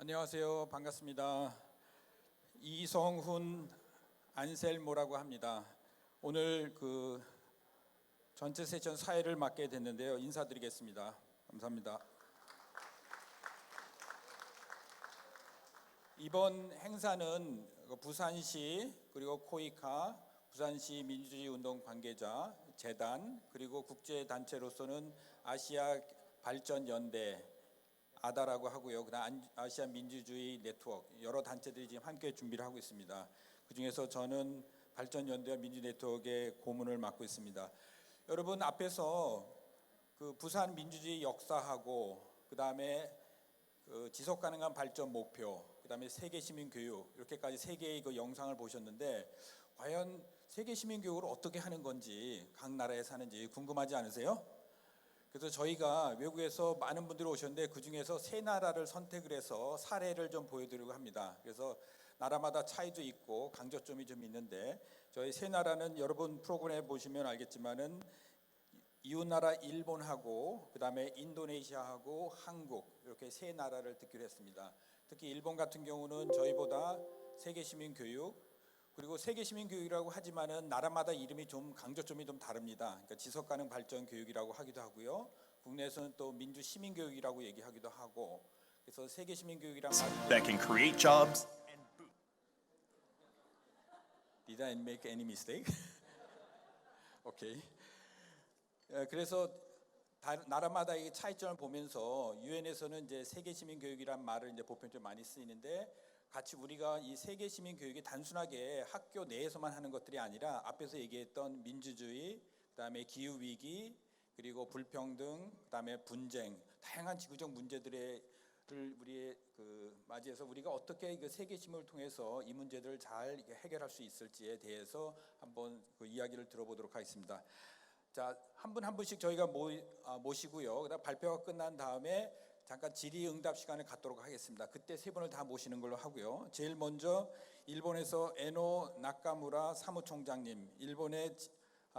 안녕하세요. 반갑습니다. 이성훈 안셀모라고 합니다. 오늘 전체 세션 사회를 맡게 됐는데요. 인사드리겠습니다. 감사합니다. 이번 행사는 부산시 그리고 코이카, 부산시 민주주의 운동 관계자 재단 그리고 국제 단체로서는 아시아 발전 연대 아다라고 하고요. 그다음 아시아 민주주의 네트워크 여러 단체들이 지금 함께 준비를 하고 있습니다. 그 중에서 저는 발전연대와 민주네트워크의 고문을 맡고 있습니다. 여러분 앞에서 부산 민주주의 역사하고 그다음에 지속 가능한 발전 목표, 그다음에 세계 시민 교육 이렇게까지 세 개의 영상을 보셨는데 과연 세계 시민 교육을 어떻게 하는 건지 각 나라에 사는지 궁금하지 않으세요? 그래서 저희가 외국에서 많은 분들이 오셨는데 그 중에서 세 나라를 선택을 해서 사례를 좀 보여드리려고 합니다. 그래서 나라마다 차이도 있고 강조점이 좀 있는데 저희 세 나라는 여러분 프로그램에 보시면 알겠지만은 이웃 나라 일본하고 그다음에 인도네시아하고 한국 이렇게 세 나라를 듣기로 했습니다. 특히 일본 같은 경우는 저희보다 세계 시민 교육 그리고 세계 시민 교육이라고 하지만은 나라마다 이름이 좀 강조점이 좀 다릅니다. 그러니까 지속 가능 발전 교육이라고 하기도 하고요. 국내에서는 또 민주 시민 교육이라고 얘기하기도 하고. 그래서 세계 시민 교육이란 말은 that can create jobs and boost. Did I make any mistake? 오케이. 그래서 나라마다 이 차이점을 보면서 유엔에서는 이제 세계 시민 교육이란 말을 이제 보편적으로 많이 쓰이는데 같이 우리가 이 세계 시민 교육이 단순하게 학교 내에서만 하는 것들이 아니라 앞에서 얘기했던 민주주의, 그다음에 기후 위기, 그리고 불평등, 그다음에 분쟁, 다양한 지구적 문제들을 우리 맞이해서 우리가 어떻게 세계 시민을 통해서 이 문제들을 잘 해결할 수 있을지에 대해서 한번 이야기를 들어보도록 하겠습니다. 자, 한 분 한 분씩 저희가 모시고요. 그다음 발표가 끝난 다음에 잠깐 질의응답 시간을 갖도록 하겠습니다. 그때 세 분을 다 모시는 걸로 하고요. 제일 먼저 일본에서 에노 나카무라 사무총장님, 일본의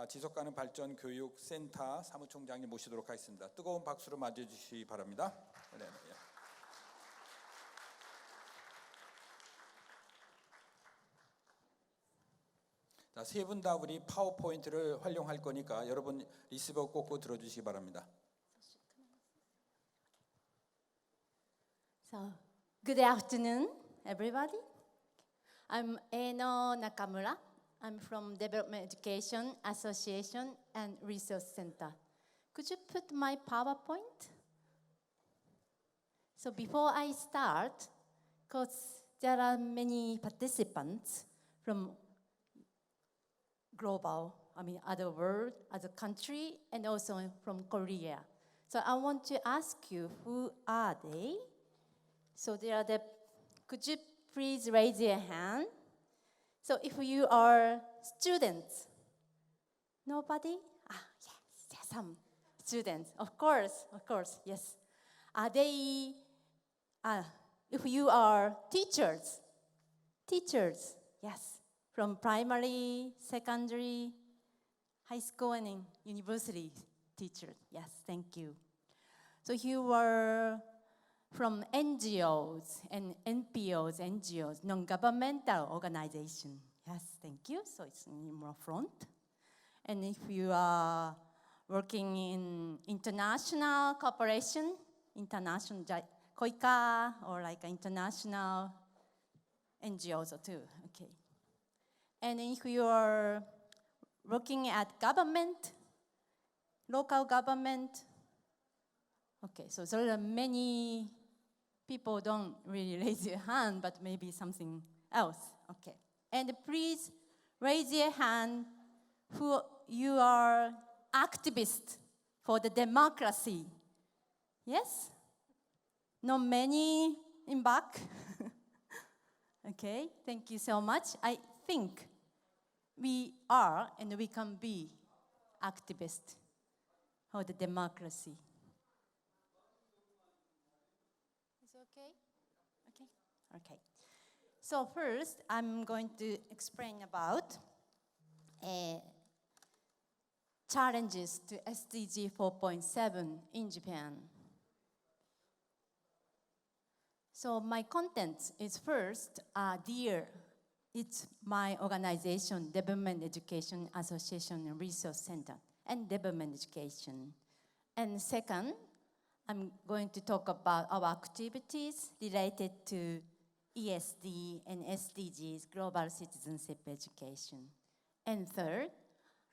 지속가능 발전 교육 센터 사무총장님 모시도록 하겠습니다. 뜨거운 박수로 맞이해주시기 바랍니다. 네. 자, 세 분 다 우리 파워포인트를 활용할 거니까 여러분 리시버 꽂고 들어주시기 바랍니다. So, good afternoon, everybody. I'm Eno Nakamura. I'm from Development Education Association and Research Center. Could you put my PowerPoint? So before I start, because there are many participants from other world, other country, and also from Korea. So I want to ask you, who are they? So could you please raise your hand? So if you are students, nobody? Yes, some students, of course, yes. Are they, if you are teachers, yes, from primary, secondary, high school, and university teachers, yes, thank you. So you are from NGOs and NGOs, non-governmental organization. Yes, thank you. So it's in more front. And if you are working in international cooperation, international KOICA or like international NGOs too, okay. And if you are working at government, local government, okay, so there are many people don't really raise your hand, but maybe something else. Okay. And please raise your hand who you are activists for the democracy. Yes? Not many in back. Okay, thank you so much. I think we are and we can be activists for the democracy. Okay. So first, I'm going to explain about challenges to SDG 4.7 in Japan. So my content is first, DEAR. It's my organization, Development Education Association and Resource Center, and Development Education. And second, I'm going to talk about our activities related to ESD and SDGs, Global Citizenship Education. And third,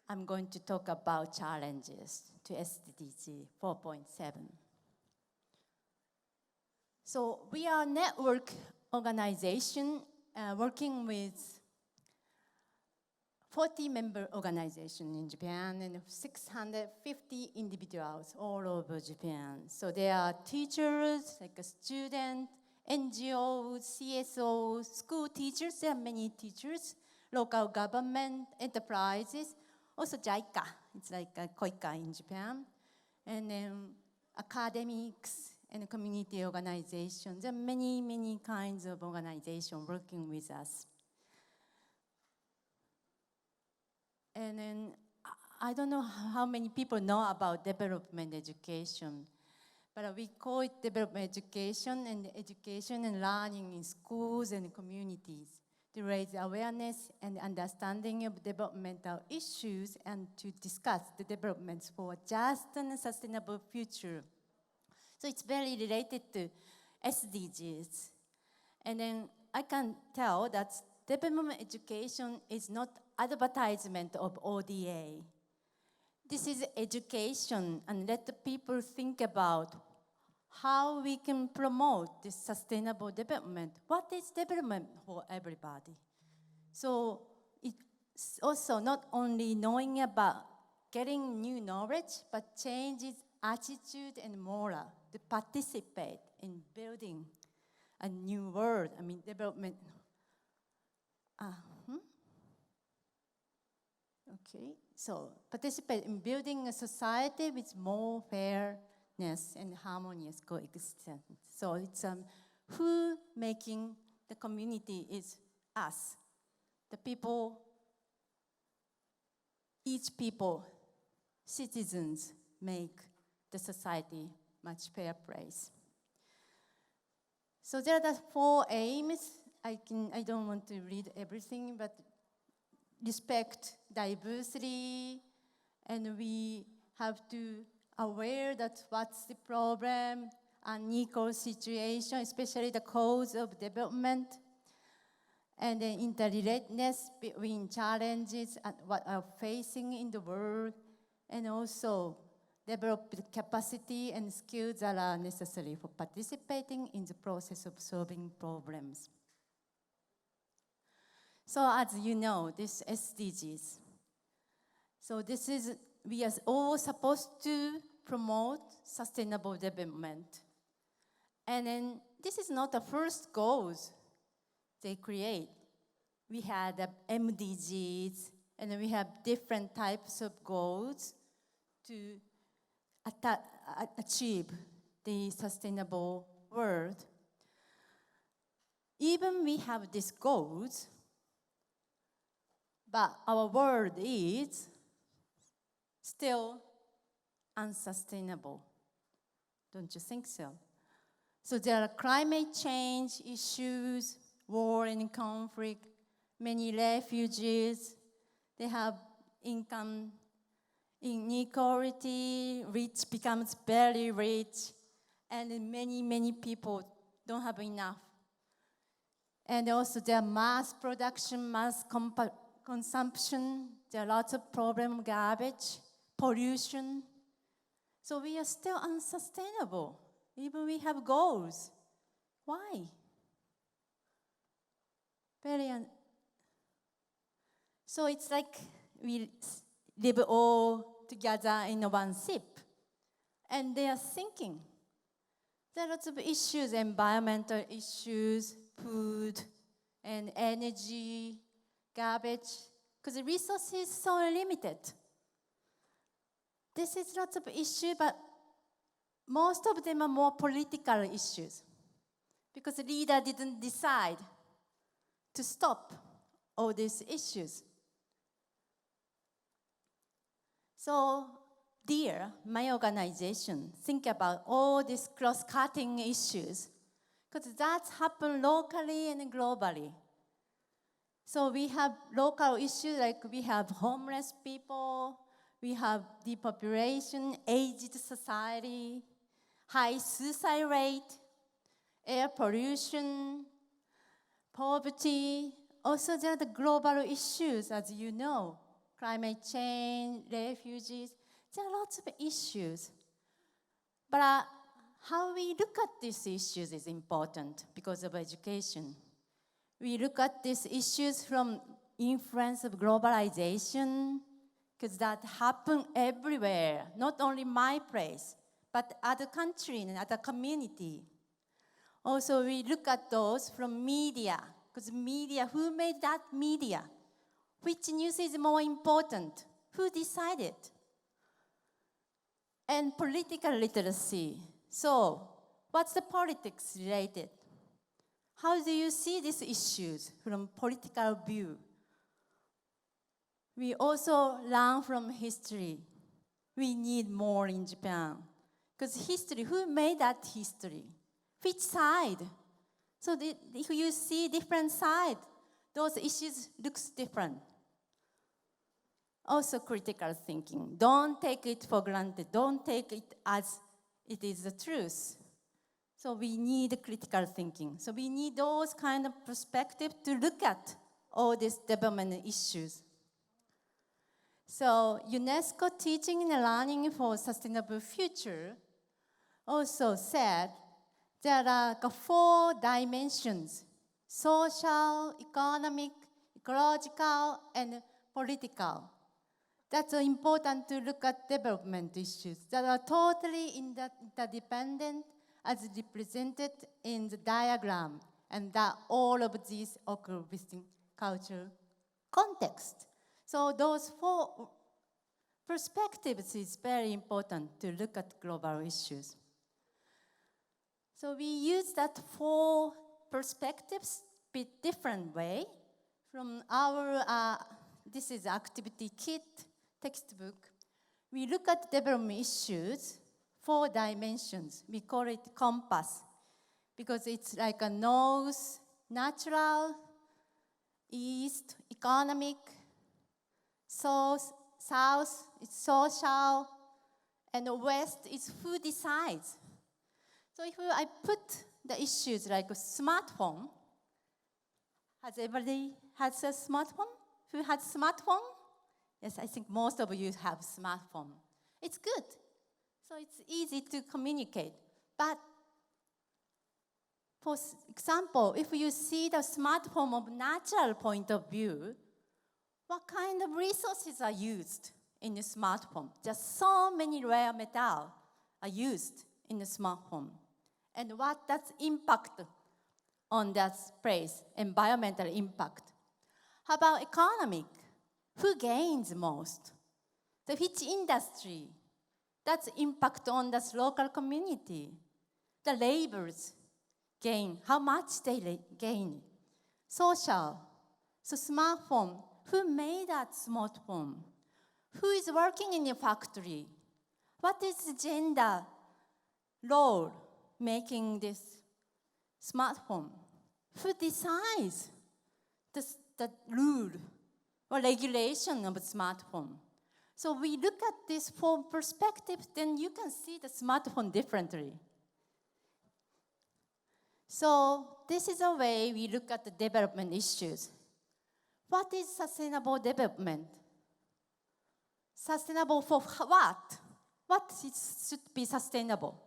I'm going to talk about challenges to SDG 4.7. So we are a network organization working with 40-member organization in Japan and 650 individuals all over Japan. So there are teachers, like a student, NGOs, CSOs, school teachers, there are many teachers, local government, enterprises, also JICA, it's like a KOICA in Japan, and then academics and community organizations. There are many, many kinds of organizations working with us. And then I don't know how many people know about development education, but we call it development education and learning in schools and communities to raise awareness and understanding of developmental issues and to discuss the developments for a just and sustainable future. So it's very related to SDGs. And then I can tell that development education is not advertisement of ODA. This is education, and let the people think about how we can promote this sustainable development. What is development for everybody? So it's also not only knowing about getting new knowledge, but changes attitude and moral to participate in building a new world. I mean, development. Okay, so participate in building a society with more fairness and harmonious coexistence. So it's who making the community is us, the people, each people, citizens make the society much fair place. So there are the 4 aims. I don't want to read everything, but respect diversity, and we have to aware that what's the problem, unequal situation, especially the cause of development, and the interrelatedness between challenges and what are facing in the world, and also develop the capacity and skills that are necessary for participating in the process of solving problems. So as you know, this SDGs. So this is, we are all supposed to promote sustainable development. And then this is not the first goals they create. We had the MDGs, and then we have different types of goals to achieve the sustainable world. Even we have these goals, but our world is still unsustainable. Don't you think so? So there are climate change issues, war and conflict, many refugees, they have income inequality, rich becomes very rich, and many, many people don't have enough. And also there are mass production, mass consumption, there are lots of problems, garbage, pollution. So we are still unsustainable, even we have goals. Why? So it's like we live all together in one ship. And they are thinking. There are lots of issues, environmental issues, food, and energy, garbage, because the resources is so limited. This is lots of issues, but most of them are more political issues, because the leader didn't decide to stop all these issues. So, DEAR, my organization, think about all these cross-cutting issues, because that's happened locally and globally. So we have local issues like we have homeless people, we have depopulation, aged society, high suicide rate, air pollution, poverty. Also, there are the global issues, as you know, climate change, refugees. There are lots of issues. But how we look at these issues is important because of education. We look at these issues from influence of globalization, because that happens everywhere, not only my place, but other countries and other community. Also, we look at those from media, because media, who made that media? Which news is more important? Who decided? And political literacy. So, what's the politics related? How do you see these issues from political view? We also learn from history. We need more in Japan. Because history, who made that history? Which side? So if you see different side, those issues looks different. Also critical thinking. Don't take it for granted. Don't take it as it is the truth. So we need critical thinking. So we need those kind of perspective to look at all these development issues. So UNESCO Teaching and Learning for Sustainable Future also said there are 4 dimensions: social, economic, ecological, and political. That's important to look at development issues that are totally interdependent as represented in the diagram, and that all of these occur within cultural context. So those 4 perspectives is very important to look at global issues. So we use that 4 perspectives a bit different way from our, this is activity kit textbook. We look at development issues, 4 dimensions. We call it compass because it's like a north, natural, east, economic, south, it's social, and west is who decides. So if I put the issues like a smartphone, has everybody has a smartphone? Who has smartphone? Yes, I think most of you have smartphone. It's good. So it's easy to communicate. But for example, if you see the smartphone of natural point of view, what kind of resources are used in the smartphone? Just so many rare metals are used in the smartphone. And what does impact on that place, environmental impact? How about economic? Who gains most? Which industry? That's impact on this local community. The laborers gain, how much they gain. Social, so smartphone. Who made that smartphone? Who is working in a factory? What is the gender role making this smartphone? Who decides the rule or regulation of a smartphone? So we look at this from perspective, then you can see the smartphone differently. So this is a way we look at the development issues. What is sustainable development? Sustainable for what? What should be sustainable?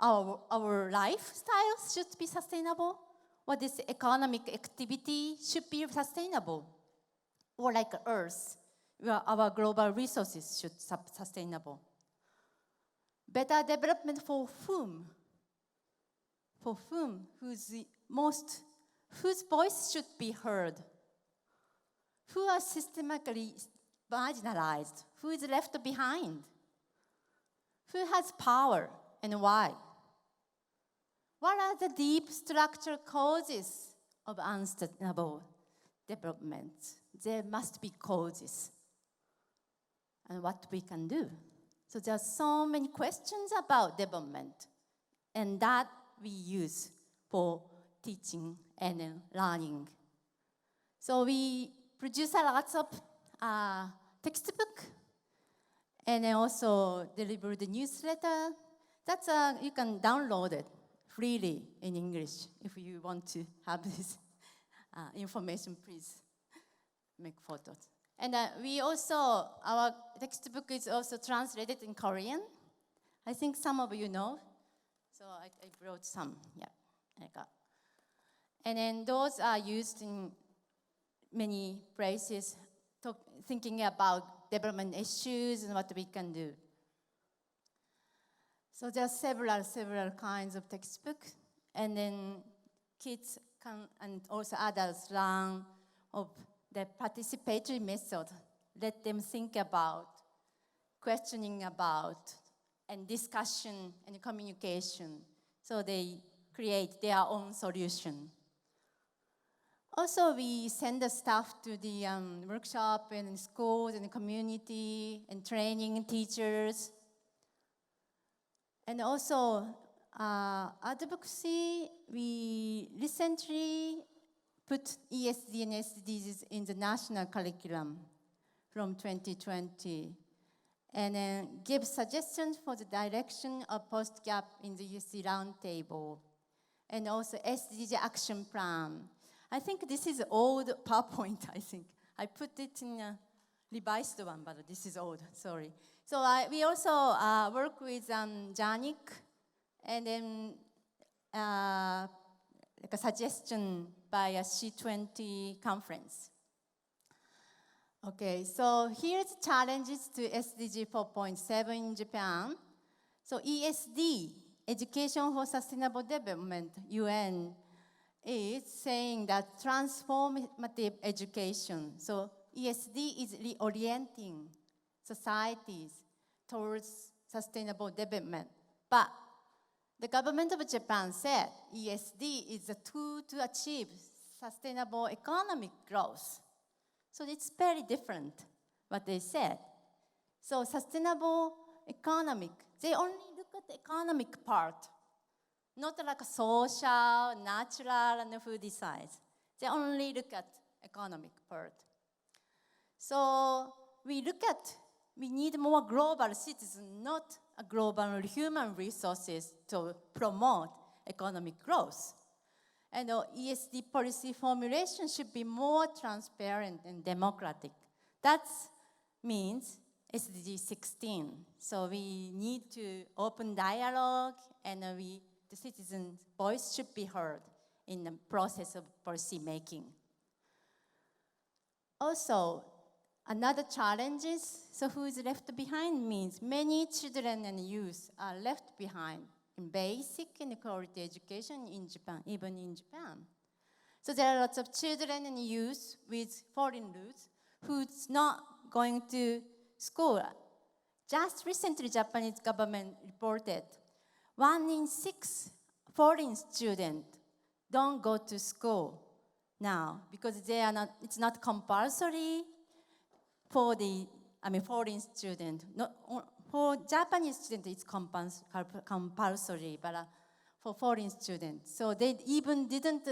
Our lifestyle should be sustainable? What is economic activity should be sustainable? Or like Earth, where our global resources should be sustainable. Better development for whom? For whom? Whose voice should be heard? Who are systematically marginalized? Who is left behind? Who has power and why? What are the deep structural causes of unsustainable development? There must be causes. And what we can do. So there are so many questions about development. And that we use for teaching and learning. So we produce a lot of textbook and then also deliver the newsletter. That's you can download it freely in English. If you want to have this information, please make photos. And we also, our textbook is also translated in Korean. I think some of you know. So I brought some, yeah. And then those are used in many places, thinking about development issues and what we can do. So there are several kinds of textbooks, and then kids can, and also adults learn of the participatory method. Let them think about, questioning about, and discussion and communication. So they create their own solution. Also, we send the staff to the workshop and schools and community and training teachers. And also, advocacy, we recently put ESD and SDGs in the national curriculum from 2020. And then give suggestions for the direction of post-gap in the UC roundtable. And also SDG action plan. I think this is old PowerPoint, I think. I put it in a revised one, but this is old, sorry. So we also work with Janik, and then like a suggestion by a C20 conference. Okay, so here's challenges to SDG 4.7 in Japan. So ESD, Education for Sustainable Development, UN, is saying that transformative education. So ESD is reorienting societies towards sustainable development. But the government of Japan said ESD is a tool to achieve sustainable economic growth. So it's very different what they said. So sustainable economic, they only look at the economic part, not like a social, natural, and food science. They only look at economic part. So we need more global citizens, not a global human resources to promote economic growth. And ESD policy formulation should be more transparent and democratic. That means SDG 16. So we need to open dialogue, and the citizens' voice should be heard in the process of policy making. Also, another challenge is, so who is left behind means many children and youth are left behind in basic and quality education in Japan, even in Japan. So there are lots of children and youth with foreign roots who's not going to school. Just recently, Japanese government reported 1 in 6 foreign students don't go to school now because it's not compulsory for foreign student. For Japanese students, it's compulsory, but for foreign students. So they even didn't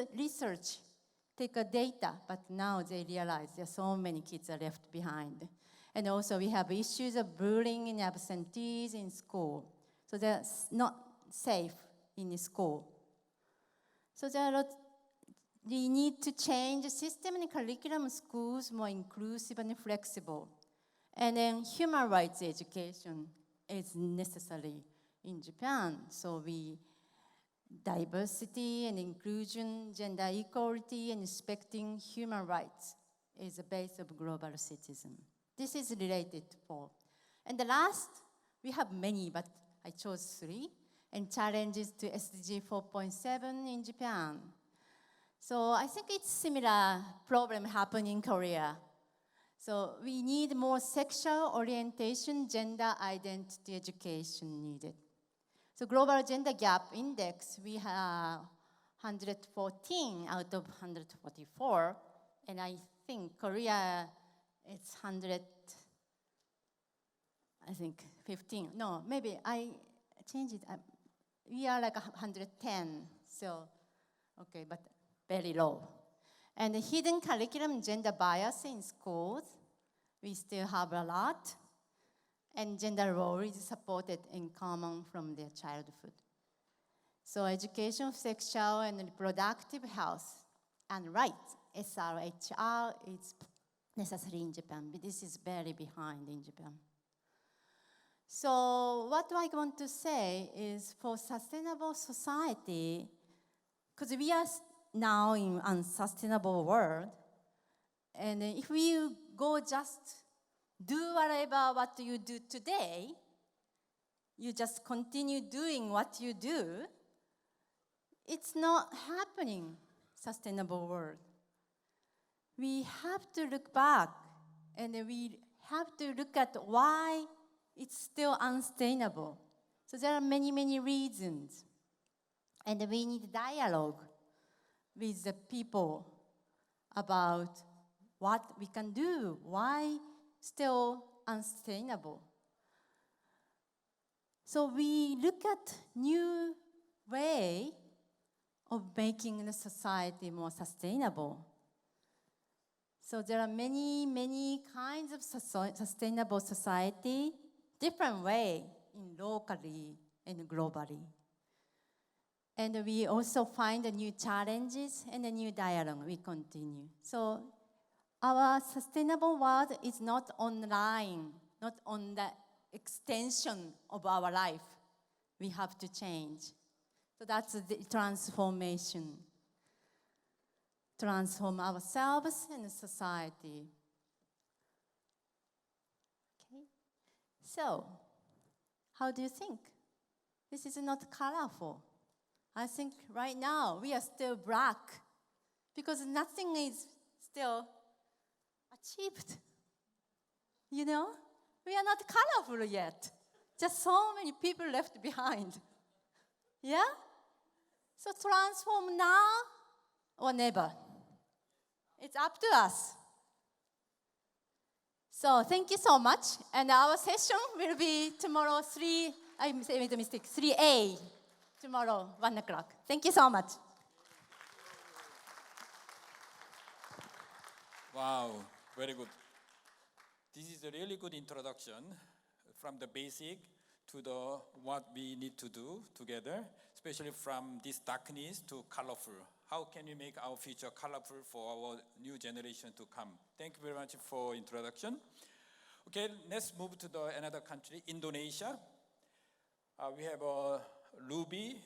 take a data, but now they realize there are so many kids are left behind. And also we have issues of bullying and absentees in school. So they're not safe in school. So we need to change the system and curriculum schools more inclusive and flexible. And then human rights education is necessary in Japan. So diversity and inclusion, gender equality, and respecting human rights is the base of global citizen. This is related for. And the last, we have many, but I chose 3, and challenges to SDG 4.7 in Japan. So I think it's similar problem happening in Korea. So we need more sexual orientation, gender identity education needed. So Global Gender Gap Index, we have 114 out of 144, and I think Korea, it's 15. No, maybe I changed it. We are like 110, so Okay, but very low. And the hidden curriculum gender bias in schools, we still have a lot. And gender role is supported in common from their childhood. So education of sexual and reproductive health and rights, SRHR, is necessary in Japan, but this is very behind in Japan. So what I want to say is for sustainable society, because we are now in unsustainable world, and if we go just do what you do today, you just continue doing what you do, it's not happening, sustainable world. We have to look back, and we have to look at why it's still unsustainable. So there are many, many reasons. And we need dialogue with the people about what we can do, why still unsustainable. So we look at new way of making the society more sustainable. So there are many, many kinds of sustainable society, different way in locally and globally. And we also find the new challenges and a new dialogue. We continue. So our sustainable world is not online, not on the extension of our life. We have to change. So that's the transformation. Transform ourselves and society. Okay. So, how do you think? This is not colorful. I think right now we are still black because nothing is still achieved. You know? We are not colorful yet. Just so many people left behind. Yeah? So transform now or never. It's up to us. So thank you so much. And our session will be tomorrow 3A. Tomorrow, 1 o'clock. Thank you so much. Wow, very good. This is a really good introduction from the basic to the what we need to do together, especially from this darkness to colorful. How can we make our future colorful for our new generation to come? Thank you very much for introduction. Okay, let's move to another country, Indonesia. We have Ruby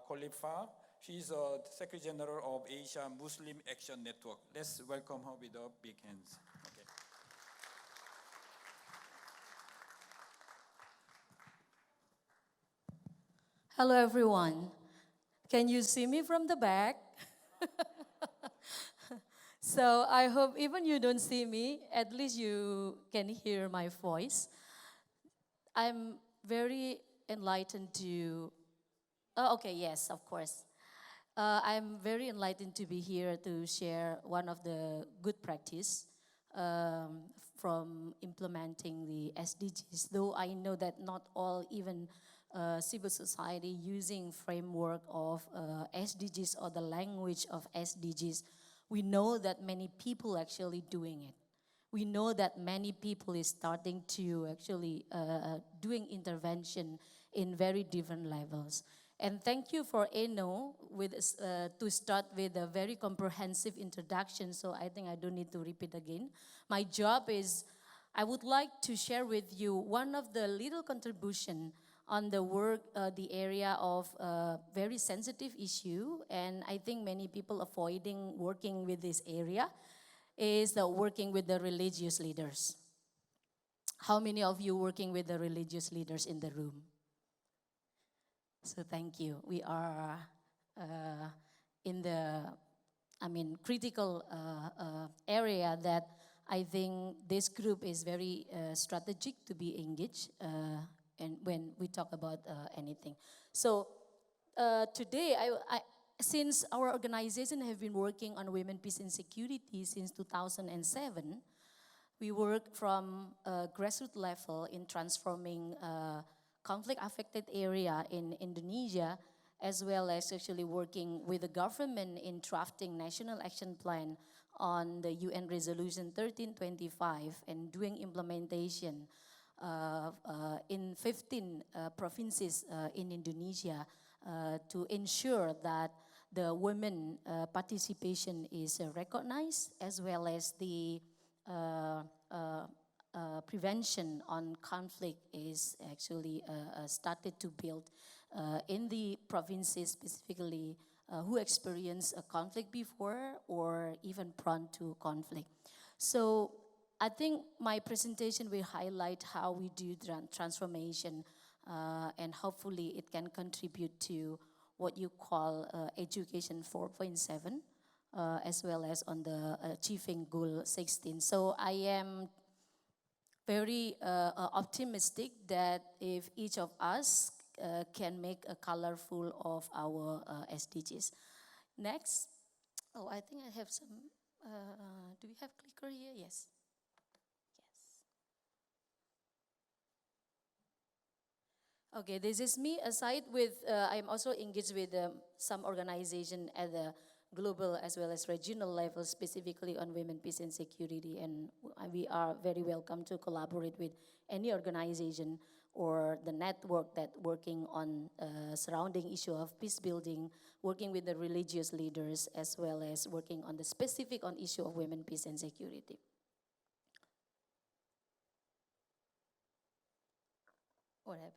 Khalifa. She's a Secretary General of Asia Muslim Action Network. Let's welcome her with a big hands. Okay. Hello, everyone. Can you see me from the back? So I hope even you don't see me, at least you can hear my voice. I'm very enlightened to, okay, yes, of course. I'm very enlightened to be here to share one of the good practice from implementing the SDGs, though I know that not all, even civil society using framework of SDGs or the language of SDGs, we know that many people actually doing it. We know that many people is starting to actually doing intervention in very different levels. And thank you for Eno to start with a very comprehensive introduction, so I think I don't need to repeat again. My job is, I would like to share with you one of the little contribution on the work, the area of very sensitive issue, and I think many people avoiding working with this area, is working with the religious leaders. How many of you working with the religious leaders in the room? So thank you. We are in the, critical area that I think this group is very strategic to be engaged and when we talk about anything. So today, since our organization have been working on women, peace, and security since 2007, we work from grassroots level in transforming conflict-affected area in Indonesia, as well as actually working with the government in drafting national action plan on the UN Resolution 1325 and doing implementation in 15 provinces in Indonesia to ensure that the women participation is recognized, as well as the prevention on conflict is actually started to build in the provinces specifically who experience a conflict before or even prone to conflict. So I think my presentation will highlight how we do transformation and hopefully it can contribute to what you call Education 4.7 as well as on the achieving goal 16. So I am very optimistic that if each of us can make a colorful of our SDGs. Next. Oh, I think I have some, do we have clicker here? Yes. Okay, this is me. Aside with, I'm also engaged with some organization at the global as well as regional level, specifically on women, peace and security. And we are very welcome to collaborate with any organization or the network that working on surrounding issue of peace building, working with the religious leaders, as well as working on the specific on issue of women, peace and security. What happened?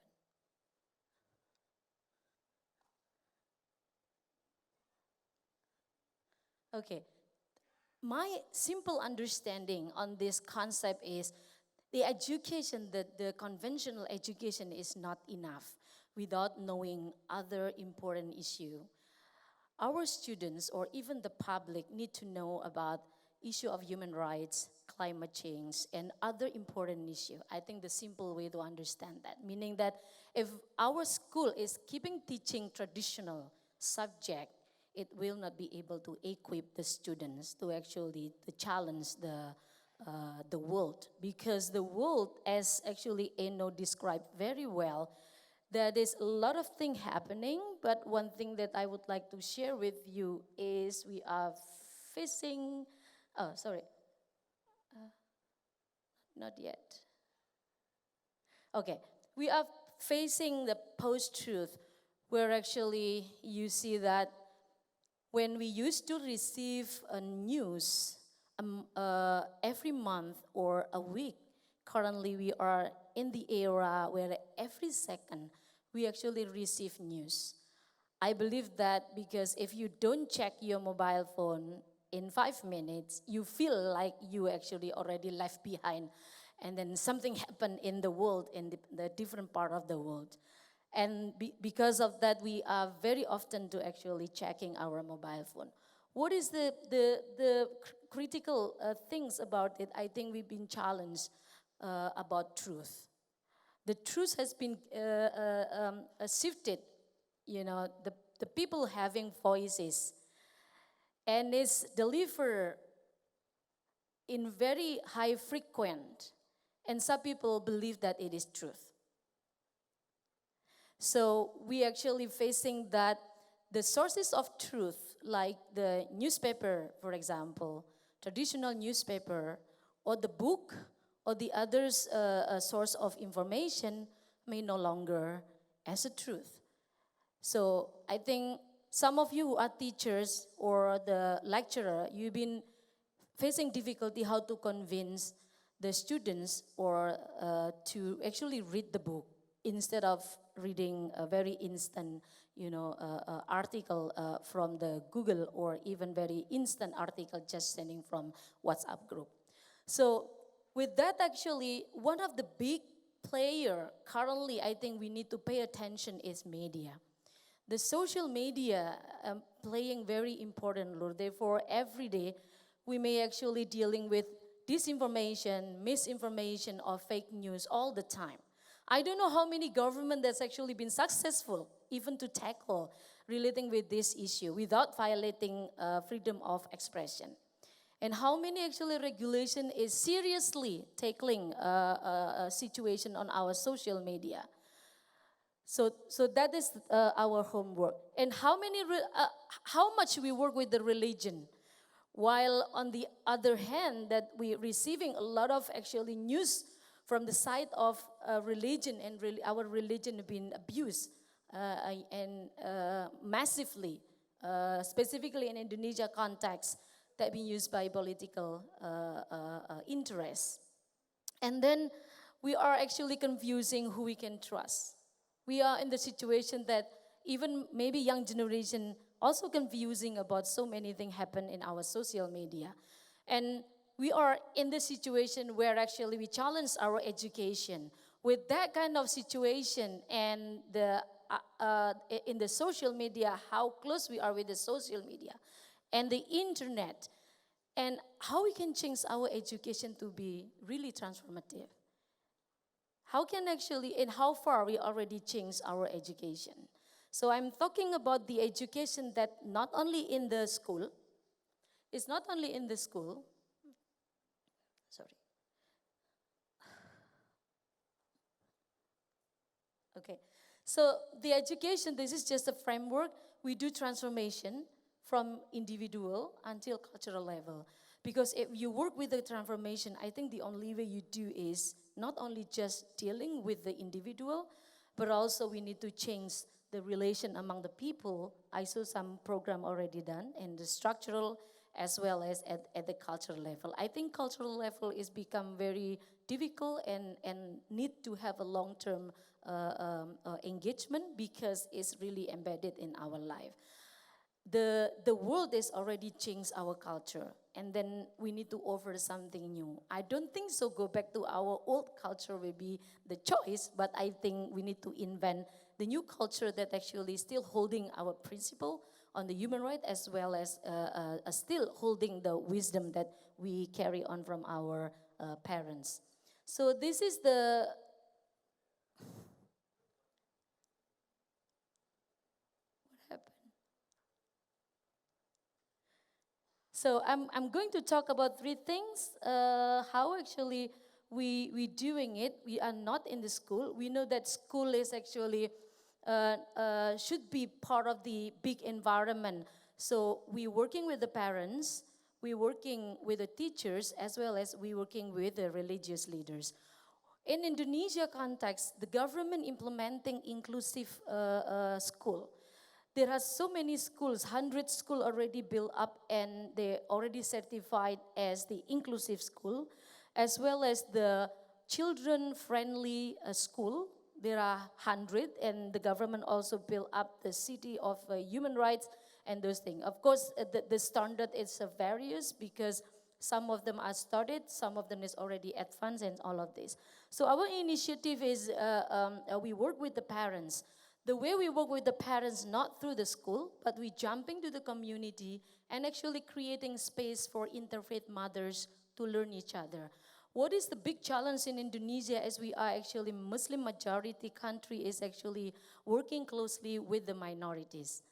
Okay, my simple understanding on this concept is the education, the conventional education is not enough without knowing other important issue. Our students or even the public need to know about issue of human rights, climate change, and other important issue. I think the simple way to understand that, meaning that if our school is keeping teaching traditional subject, it will not be able to equip the students to actually to challenge the world, because the world, as actually Eno described very well, there is a lot of things happening, but one thing that I would like to share with you is we are facing, not yet. Okay, we are facing the post-truth, where actually you see that when we used to receive a news every month or a week, currently we are in the era where every second we actually receive news. I believe that because if you don't check your mobile phone in 5 minutes, you feel like you actually already left behind, and then something happened in the world, in the different part of the world. And because of that, we are very often to actually checking our mobile phone. What is the critical things about it? I think we've been challenged about truth. The truth has been shifted, the people having voices, and it's delivered in very high frequent, and some people believe that it is truth. So we actually facing that the sources of truth, like the newspaper, for example, traditional newspaper, or the book, or the others source of information may no longer as a truth. So I think some of you who are teachers or the lecturer, you've been facing difficulty how to convince the students or to actually read the book instead of reading a very instant, article from the Google, or even very instant article just sending from WhatsApp group. So with that, actually, one of the big player currently, I think we need to pay attention is media. The social media playing very important role. Therefore, every day we may actually dealing with disinformation, misinformation, or fake news all the time. I don't know how many government that's actually been successful even to tackle relating with this issue without violating freedom of expression. And how many actually regulation is seriously tackling a situation on our social media. So that is our homework. And how much we work with the religion, while on the other hand, that we receiving a lot of actually news from the side of religion, and our religion being abused and massively, specifically in Indonesia context, that being used by political interests. And then we are actually confusing who we can trust. We are in the situation that even maybe young generation also confusing about so many things happen in our social media. And we are in the situation where actually we challenge our education. With that kind of situation and in the social media, how close we are with the social media and the internet, and how we can change our education to be really transformative. How can actually, and how far we already changed our education. So I'm talking about the education that not only in the school, it's not only in the school, sorry. Okay, so the education, this is just a framework. We do transformation from individual until cultural level. Because if you work with the transformation, I think the only way you do is not only just dealing with the individual, but also we need to change the relation among the people. I saw some program already done in the structural as well as at the cultural level. I think cultural level is become very difficult and need to have a long-term engagement, because it's really embedded in our life. The world is already changed our culture, and then we need to offer something new. I don't think so go back to our old culture will be the choice, but I think we need to invent the new culture that actually still holding our principle on the human right, as well as still holding the wisdom that we carry on from our parents. So this is the So I'm going to talk about three things. How actually we doing it. We are not in the school. We know that school is actually should be part of the big environment. So we working with the parents, we working with the teachers, as well as we working with the religious leaders. In Indonesia context, the government implementing inclusive school. There are so many schools, 100 schools already built up, and they already certified as the inclusive school, as well as the children-friendly school. There are 100, and the government also built up the city of human rights and those things. Of course, the standard is various, because some of them are started, some of them is already advanced, and all of this. So our initiative is we work with the parents. The way we work with the parents, not through the school, but we jumping to the community and actually creating space for interfaith mothers to learn each other. What is the big challenge in Indonesia, as we are actually Muslim majority country, is actually working closely with the minorities.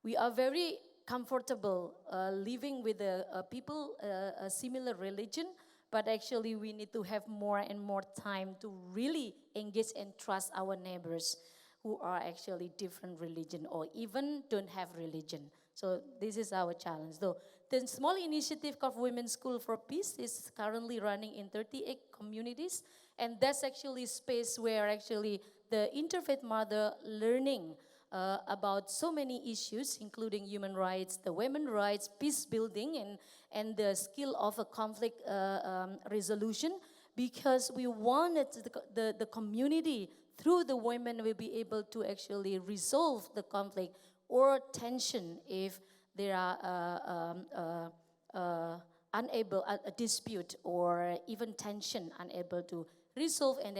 We are very comfortable living with people a similar religion, but actually we need to have more and more time to really engage and trust our neighbors who are actually different religion or even don't have religion. So this is our challenge. Though the small initiative called Women's School for Peace is currently running in 38 communities, and that's actually space where actually the interfaith mother learning about so many issues, including human rights, the women's rights, peace building, and the skill of a conflict resolution, because we wanted the community, through the women, will be able to actually resolve the conflict or tension if there are unable a dispute or even tension unable to resolve, and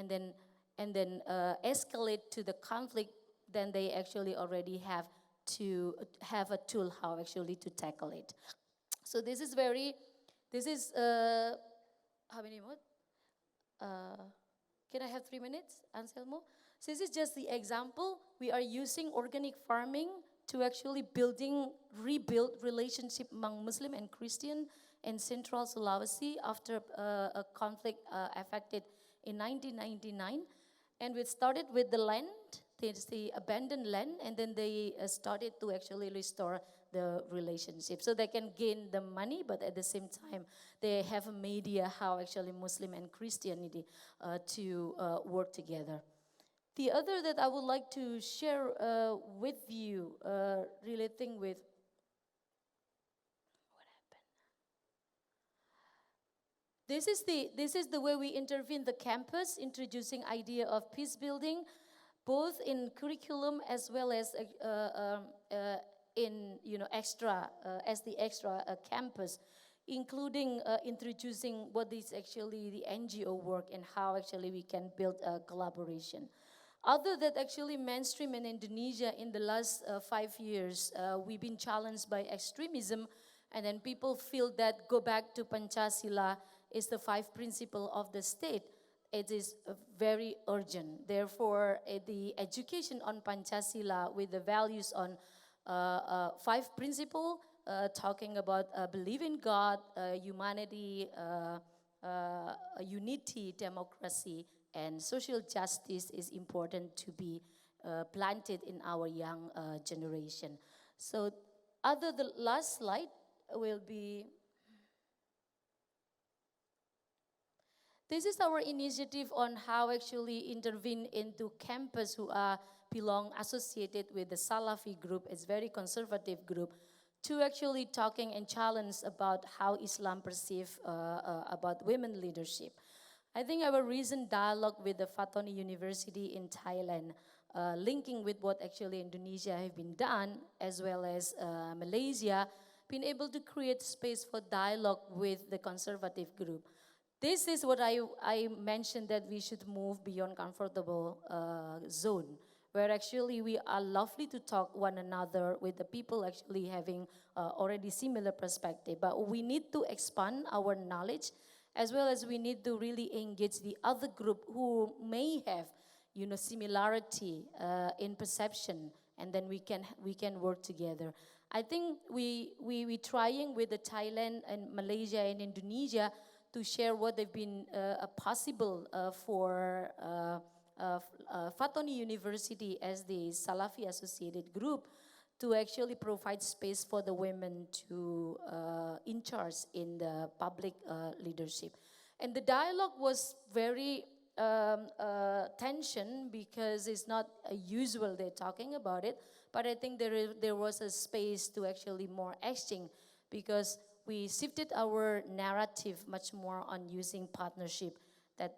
then escalate to the conflict. Then they actually already have to have a tool how actually to tackle it. So this is how many more? Can I have 3 minutes, Anselmo? So this is just the example. We are using organic farming to actually rebuild relationship among Muslim and Christian in Central Sulawesi after a conflict affected in 1999. And we started with the land, the abandoned land, and then they started to actually restore the relationship. So they can gain the money, but at the same time, they have a media how actually Muslim and Christianity to work together. The other that I would like to share with you, relating with what happened. This is the way we intervene the campus, introducing idea of peace building, both in curriculum as well as in extra as the extra campus, including introducing what is actually the NGO work and how actually we can build a collaboration. Other than actually mainstream in Indonesia in the last 5 years, we've been challenged by extremism, and then people feel that go back to Pancasila is the 5 principle of the state. It is very urgent. Therefore, the education on Pancasila with the values on 5 principle, talking about believe in God, humanity, unity, democracy, and social justice is important to be planted in our young generation. So, the last slide will be. This is our initiative on how actually intervene into campus who belong associated with the Salafi group. It's very conservative group, to actually talking and challenge about how Islam perceive about women leadership. I think our recent dialogue with the Fatoni University in Thailand, linking with what actually Indonesia have been done, as well as Malaysia, been able to create space for dialogue with the conservative group. This is what I mentioned, that we should move beyond comfortable zone, where actually we are lovely to talk one another with the people actually having already similar perspective. But we need to expand our knowledge, as well as we need to really engage the other group who may have similarity in perception, and then we can work together. I think we trying with the Thailand and Malaysia and Indonesia to share what they've been possible for Fatoni University as the Salafi associated group to actually provide space for the women to in charge in the public leadership. And the dialogue was very tension, because it's not usual they're talking about it, but I think there was a space to actually more exchange, because we shifted our narrative much more on using partnership that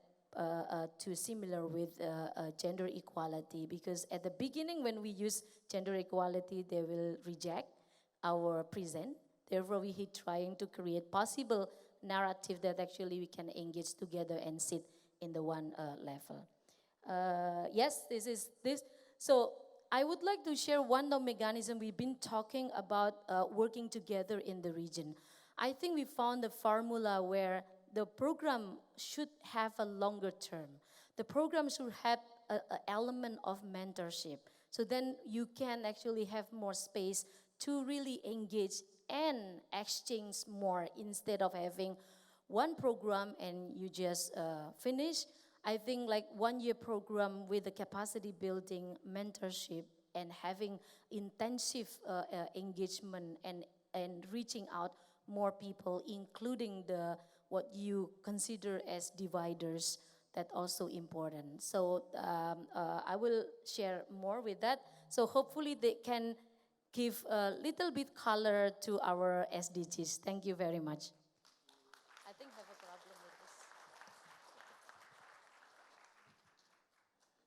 to similar with gender equality. Because at the beginning, when we use gender equality, they will reject our present. Therefore, we trying to create possible narrative that actually we can engage together and sit in the one level. Yes, this is this. So I would like to share one of the mechanism we've been talking about working together in the region. I think we found a formula where the program should have a longer term. The program should have an element of mentorship. So then you can actually have more space to really engage and exchange more, instead of having one program and you just finish. I think like 1 year program with the capacity building, mentorship, and having intensive engagement and reaching out more people, including what you consider as dividers, that also important. So I will share more with that. So hopefully they can give a little bit color to our SDGs. Thank you very much. I think I have a problem with this.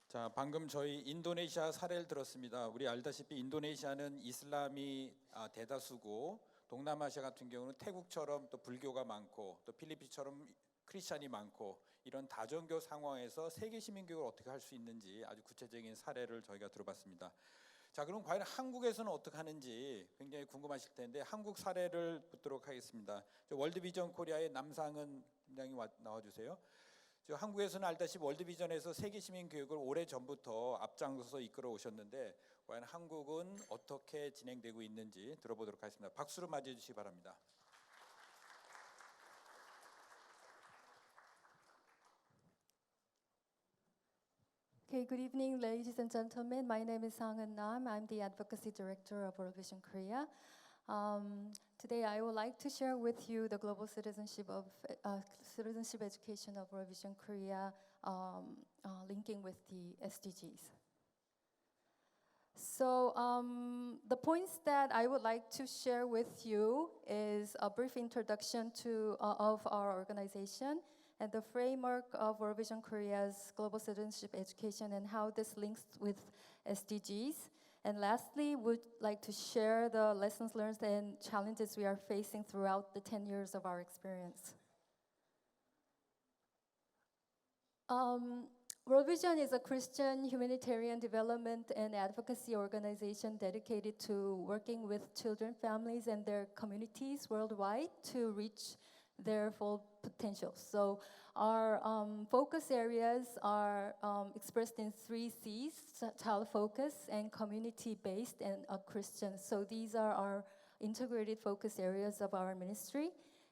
자, 방금 저희 인도네시아 사례를 들었습니다. 우리 알다시피 인도네시아는 이슬람이 대다수고, 동남아시아 같은 경우는 태국처럼 또 불교가 많고, 또 필리핀처럼 크리스찬이 많고, 이런 다종교 상황에서 세계 시민교육을 어떻게 할 수 있는지 아주 구체적인 사례를 저희가 들어봤습니다. 자, 그럼 과연 한국에서는 어떻게 하는지 굉장히 궁금하실 텐데, 한국 사례를 붙도록 하겠습니다. 월드비전 코리아의 남상은 팀장님 나와주세요. 한국에서는 알다시피 월드비전에서 세계 시민 교육을 오래전부터 앞장서서 이끌어 오셨는데, 과연 한국은 어떻게 진행되고 있는지 들어보도록 하겠습니다. 박수로 맞이해 주시기 바랍니다. Okay, Okay, good evening, ladies and gentlemen. My name is Sang-eun Nam. I'm the Advocacy Director of World Vision Korea. Today, I would like to share with you the global citizenship education of World Vision Korea, linking with the SDGs. So the points that I would like to share with you is a brief introduction of our organization and the framework of World Vision Korea's global citizenship education and how this links with SDGs. And lastly, would like to share the lessons learned and challenges we are facing throughout the 10 years of our experience. World Vision is a Christian humanitarian development and advocacy organization dedicated to working with children, families, and their communities worldwide to reach their full potential. So our focus areas are expressed in 3 C's: child focus and community-based and a Christian. So these are our integrated focus areas of our ministry.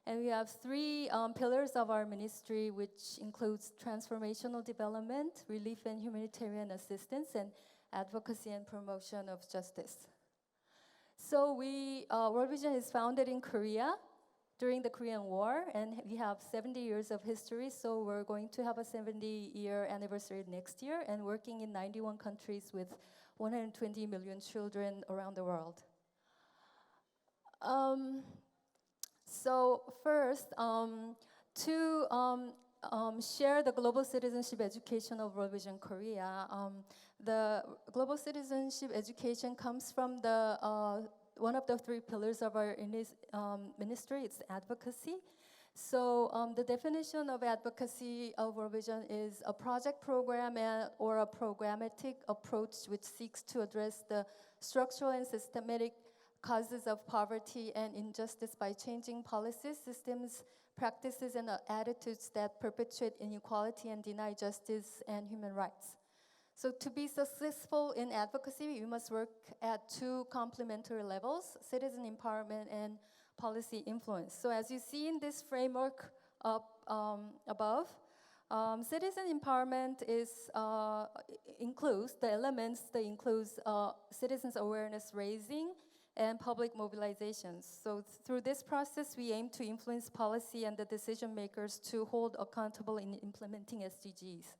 And we have 3 pillars of our ministry, which includes transformational development, relief and humanitarian assistance, and advocacy and promotion of justice. So World Vision is founded in Korea during the Korean War, and we have 70 years of history, so we're going to have a 70-year anniversary next year, and working in 91 countries with 120 million children around the world. So first, to share the global citizenship education of World Vision Korea, the global citizenship education comes from one of the 3 pillars of our ministry. It's advocacy. So the definition of advocacy of World Vision is a project program or a programmatic approach which seeks to address the structural and systematic causes of poverty and injustice by changing policies, systems, practices, and attitudes that perpetuate inequality and deny justice and human rights. So to be successful in advocacy, we must work at 2 complementary levels: citizen empowerment and policy influence. So as you see in this framework above, citizen empowerment includes the elements that includes citizens' awareness raising and public mobilizations. So through this process, we aim to influence policy and the decision makers to hold accountable in implementing SDGs.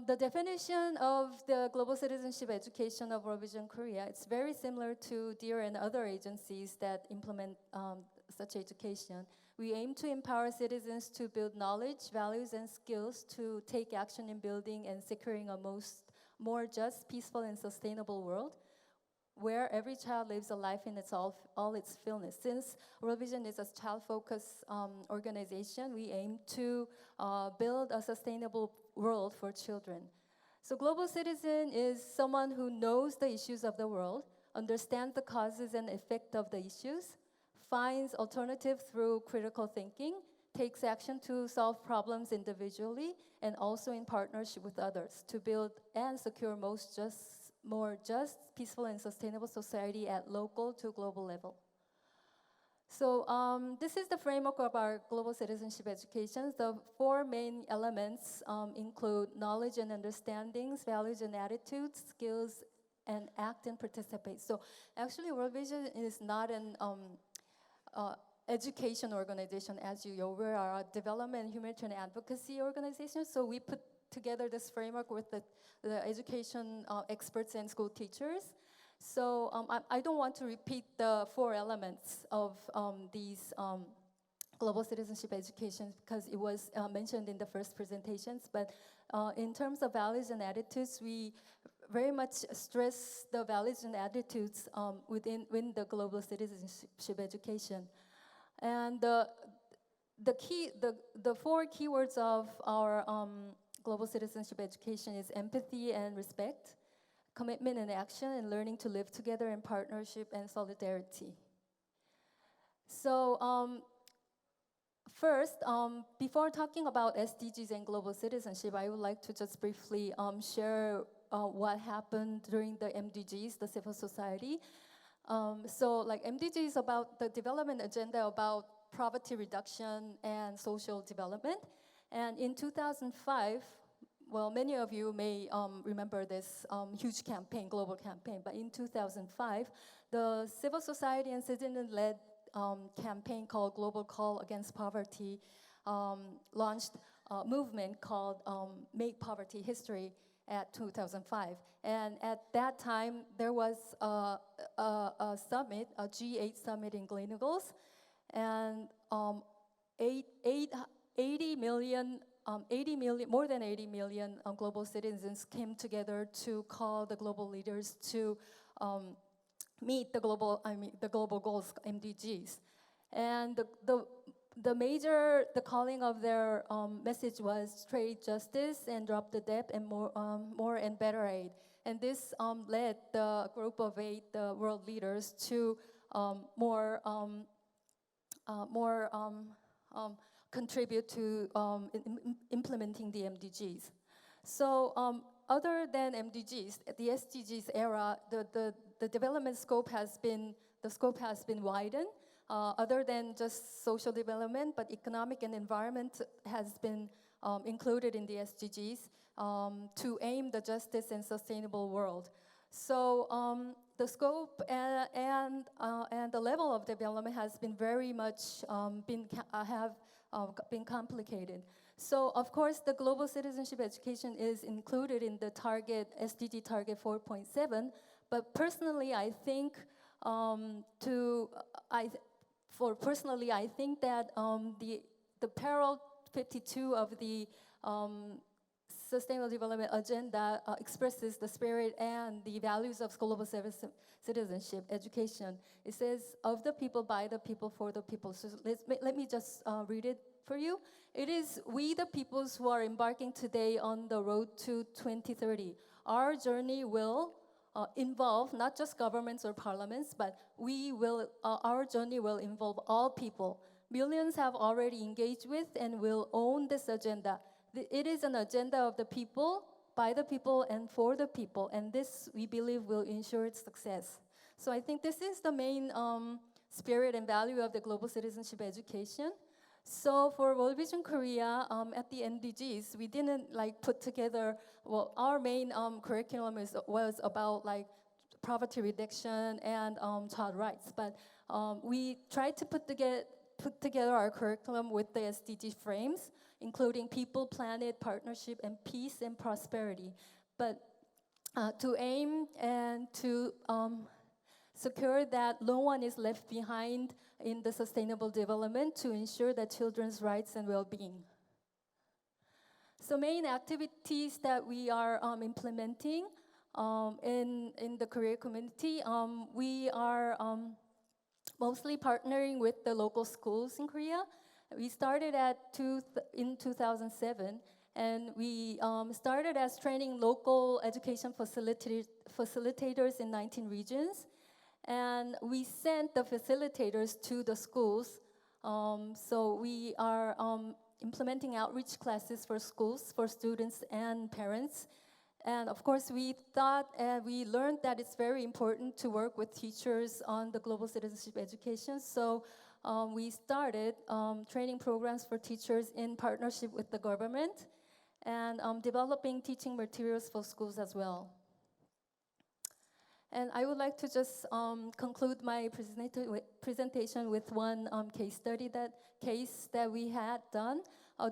The definition of the global citizenship education of World Vision Korea, it's very similar to DEAR and other agencies that implement such education. We aim to empower citizens to build knowledge, values, and skills to take action in building and securing a more just, peaceful, and sustainable world, where every child lives a life in all its fullness. Since World Vision is a child-focused organization, we aim to build a sustainable world for children. So global citizen is someone who knows the issues of the world, understands the causes and effect of the issues, finds alternatives through critical thinking, takes action to solve problems individually and also in partnership with others to build and secure more just, peaceful, and sustainable society at local to global level. So this is the framework of our global citizenship education. The 4 main elements include knowledge and understandings, values and attitudes, skills, and act and participate. So actually, World Vision is not an education organization, as you know. We are a development and humanitarian advocacy organization. So we put together this framework with the education experts and school teachers. So I don't want to repeat the 4 elements of these global citizenship education because it was mentioned in the first presentations. But in terms of values and attitudes, we very much stress the values and attitudes within the global citizenship education. And the 4 keywords of our global citizenship education is empathy and respect, commitment and action, and learning to live together in partnership and solidarity. So first, before talking about SDGs and global citizenship, I would like to just briefly share what happened during the MDGs, the civil society. So like MDG is about the development agenda about poverty reduction and social development. And in 2005, well, many of you may remember this huge campaign, global campaign, but in 2005, the civil society and citizen-led campaign called Global Call Against Poverty launched a movement called Make Poverty History at 2005. And at that time, there was a summit, a G8 summit in Gleneagles, and 80 million, more than 80 million global citizens came together to call the global leaders to meet the global goals, MDGs. And the calling of their message was trade justice and drop the debt and more and better aid. And this led the group of 8 world leaders to contribute to implementing the MDGs. So other than MDGs, the SDGs era, the development scope has been widened. Other than just social development, but economic and environment has been included in the SDGs to aim the justice and sustainable world. So the scope and the level of development has been very much been complicated. So of course, the global citizenship education is included in the target SDG target 4.7. But personally, I think I think that the parallel 52 of the Sustainable Development Agenda expresses the spirit and the values of global citizenship education. It says, of the people, by the people, for the people. So let me just read it for you. It is we the peoples who are embarking today on the road to 2030. Our journey will involve not just governments or parliaments, but our journey will involve all people. Millions have already engaged with and will own this agenda. It is an agenda of the people, by the people, and for the people, and this, we believe, will ensure its success. So I think this is the main spirit and value of the global citizenship education. So for World Vision Korea, at the NDGs, we didn't put together, well, our main curriculum was about poverty reduction and child rights, but we tried to put together our curriculum with the SDG frames, including people, planet, partnership, and peace and prosperity. But to aim and to secure that no one is left behind in the sustainable development to ensure that children's rights and well-being. So main activities that we are implementing in the Korea community, we are mostly partnering with the local schools in Korea. We started in 2007, and we started as training local education facilitators in 19 regions. And we sent the facilitators to the schools. So we are implementing outreach classes for schools, for students and parents. And of course, we thought and we learned that it's very important to work with teachers on the global citizenship education. So we started training programs for teachers in partnership with the government and developing teaching materials for schools as well. And I would like to just conclude my presentation with one case that we had done.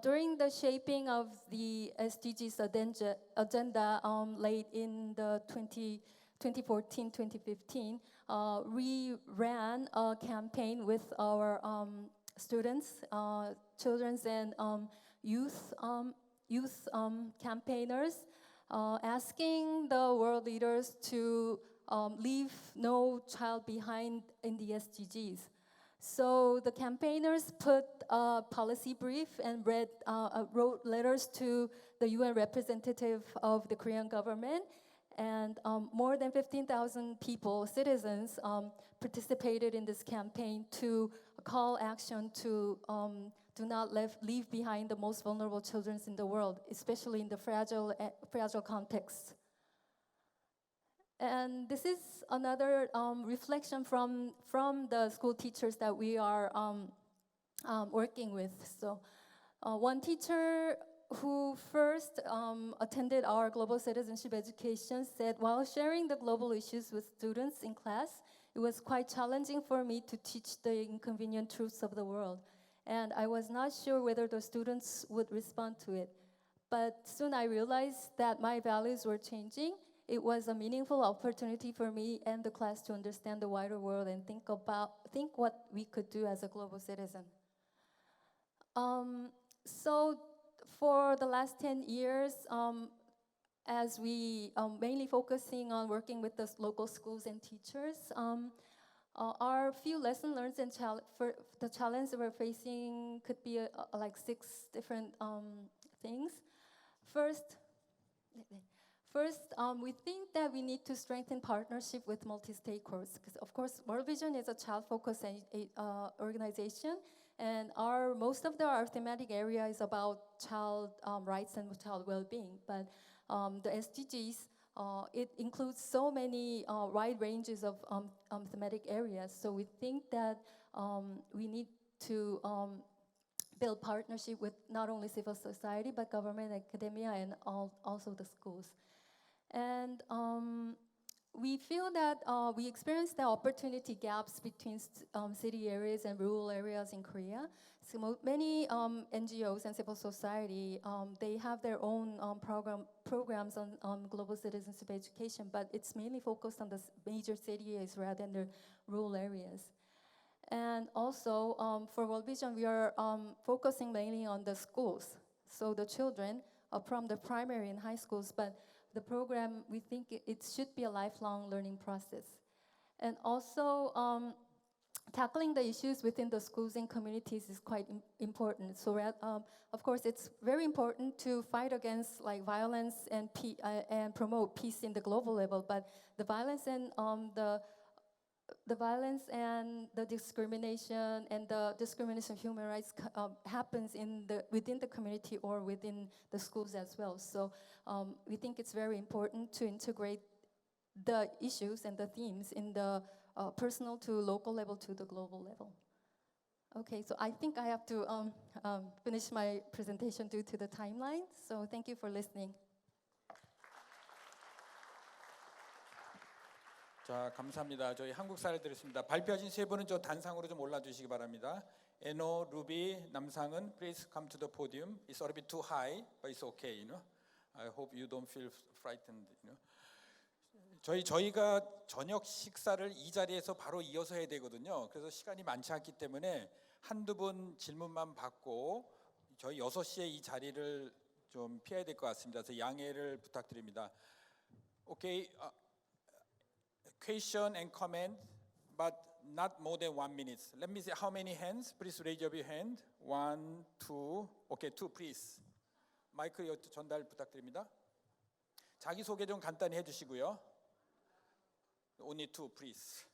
During the shaping of the SDGs agenda late in the 2014-2015, we ran a campaign with our students, children's and youth campaigners, asking the world leaders to leave no child behind in the SDGs. So the campaigners put a policy brief and wrote letters to the UN representative of the Korean government, and more than 15,000 people, citizens, participated in this campaign to call action to do not leave behind the most vulnerable children in the world, especially in the fragile context. And this is another reflection from the school teachers that we are working with. So one teacher who first attended our global citizenship education said, while sharing the global issues with students in class, it was quite challenging for me to teach the inconvenient truths of the world. And I was not sure whether the students would respond to it. But soon I realized that my values were changing. It was a meaningful opportunity for me and the class to understand the wider world and think what we could do as a global citizen. So for the last 10 years, as we mainly focusing on working with the local schools and teachers, our few lesson learned and for the challenge we're facing could be like 6 different things. First, we think that we need to strengthen partnership with multi-stakeholders, because of course World Vision is a child-focused organization, and most of our thematic area is about child rights and child well-being. But the SDGs, it includes so many wide ranges of thematic areas. So we think that we need to build partnership with not only civil society, but government, academia, and also the schools. And we feel that we experience the opportunity gaps between city areas and rural areas in Korea. So many NGOs and civil society, they have their own programs on global citizenship education, but it's mainly focused on the major cities rather than the rural areas. And also, for World Vision, we are focusing mainly on the schools. So the children from the primary and high schools, but the program, we think it should be a lifelong learning process. And also, tackling the issues within the schools and communities is quite important. So, of course, it's very important to fight against like violence and promote peace in the global level. But the violence and the violence and the discrimination of human rights happens within the community or within the schools as well. So we think it's very important to integrate the issues and the themes in the personal to local level to the global level. Okay, so I think I have to finish my presentation due to the timeline. So thank you for listening. 자, 감사합니다. 저희 한국사를 들었습니다. 발표하신 3분은 저 단상으로 좀 올라주시기 바랍니다. 에노, 루비, 남상은 please come to the podium. It's a little bit too high, but it's okay, you know. I hope you don't feel frightened, you know. 저희가 저녁 식사를 이 자리에서 바로 이어서 해야 되거든요. 그래서 시간이 많지 않기 때문에 한두 분 질문만 받고 저희 6시에 이 자리를 좀 피해야 될 것 같습니다. 그래서 양해를 부탁드립니다. Okay. Question and comment, but not more than 1 minute. Let me see how many hands. Please raise up your hand. 1, 2. Okay, 2, please. 마이크 전달 부탁드립니다. 자기 소개 좀 간단히 해주시고요. Only 2, please.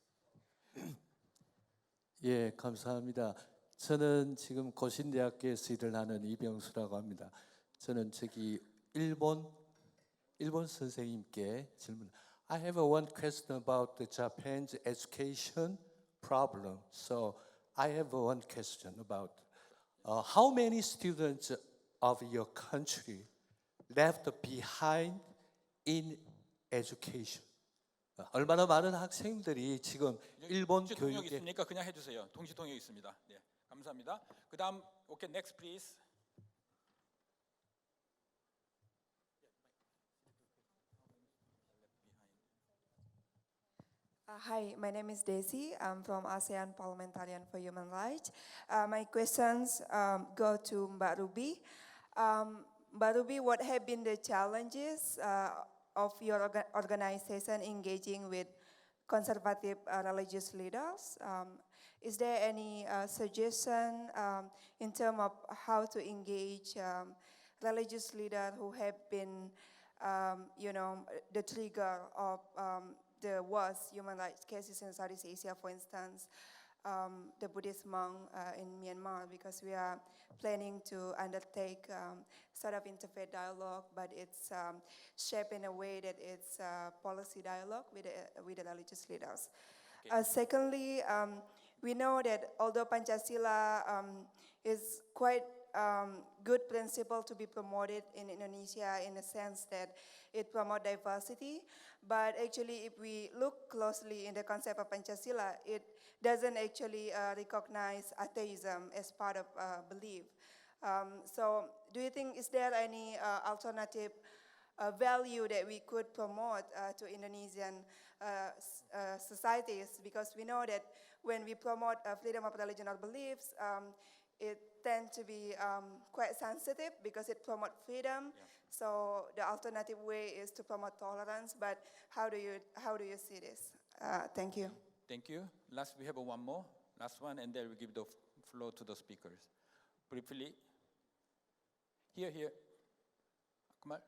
예, 감사합니다. 저는 지금 고신대학교에서 일을 하는 이병수라고 합니다. 저는 일본 선생님께 질문. I have one question about the Japan's education problem. So I have one question about how many students of your country left behind in education? 얼마나 많은 학생들이 지금 일본 동시 통역 교육에 있습니까? 그냥 해주세요. 동시 통역 있습니다. 네, 감사합니다. 그다음, okay, next please. Hi, my name is Desi. I'm from ASEAN Parliamentarian for Human Rights. My questions go to Mbak Ruby. Mbak Ruby, what have been the challenges of your organization engaging with conservative religious leaders? Is there any suggestion in terms of how to engage religious leaders who have been, the trigger of the worst human rights cases in Southeast Asia, for instance, the Buddhist monk in Myanmar, because we are planning to undertake sort of interfaith dialogue, but it's shaped in a way that it's policy dialogue with the religious leaders. Okay. Secondly, we know that although Pancasila is quite good principle to be promoted in Indonesia in the sense that it promotes diversity. But actually, if we look closely in the concept of Pancasila, it doesn't actually recognize atheism as part of belief. So do you think, is there any alternative value that we could promote to Indonesian societies? Because we know that when we promote freedom of religion or beliefs, it tends to be quite sensitive because it promotes freedom. Yeah. So the alternative way is to promote tolerance. But how do you see this? Thank you. Thank you. Last, we have one more. Last one, and then we give the floor to the speakers. Briefly. Here. Akmal.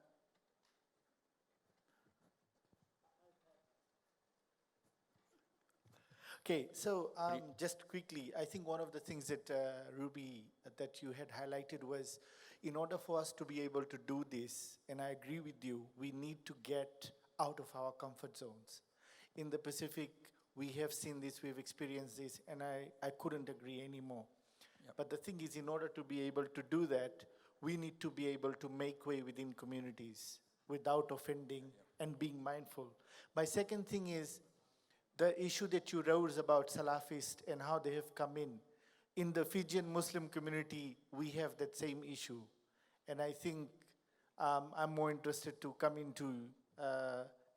Okay, so just quickly, I think one of the things that Ruby, that you had highlighted was, in order for us to be able to do this, and I agree with you, we need to get out of our comfort zones. In the Pacific, we have seen this, we've experienced this, and I couldn't agree anymore. Yep. But the thing is, in order to be able to do that, we need to be able to make way within communities without offending and being mindful. My second thing is, the issue that you raised about Salafist and how they have come in. In the Fijian Muslim community, we have that same issue. And I think I'm more interested to come into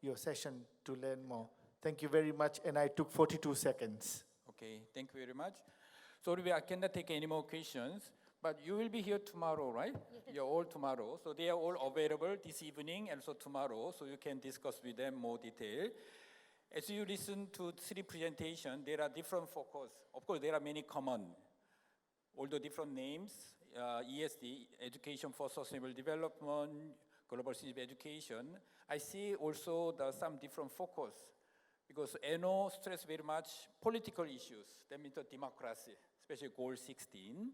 your session to learn more. Thank you very much, and I took 42 seconds. Okay, thank you very much. Sorry, I cannot take any more questions, but you will be here tomorrow, right? Yes. You're all tomorrow. So they are all available this evening and also tomorrow, so you can discuss with them more detail. As you listen to three presentations, there are different focus. Of course, there are many common, although different names, ESD, Education for Sustainable Development, Global Citizenship Education. I see also some different focus, because NO stress very much political issues, that means the democracy, especially goal 16.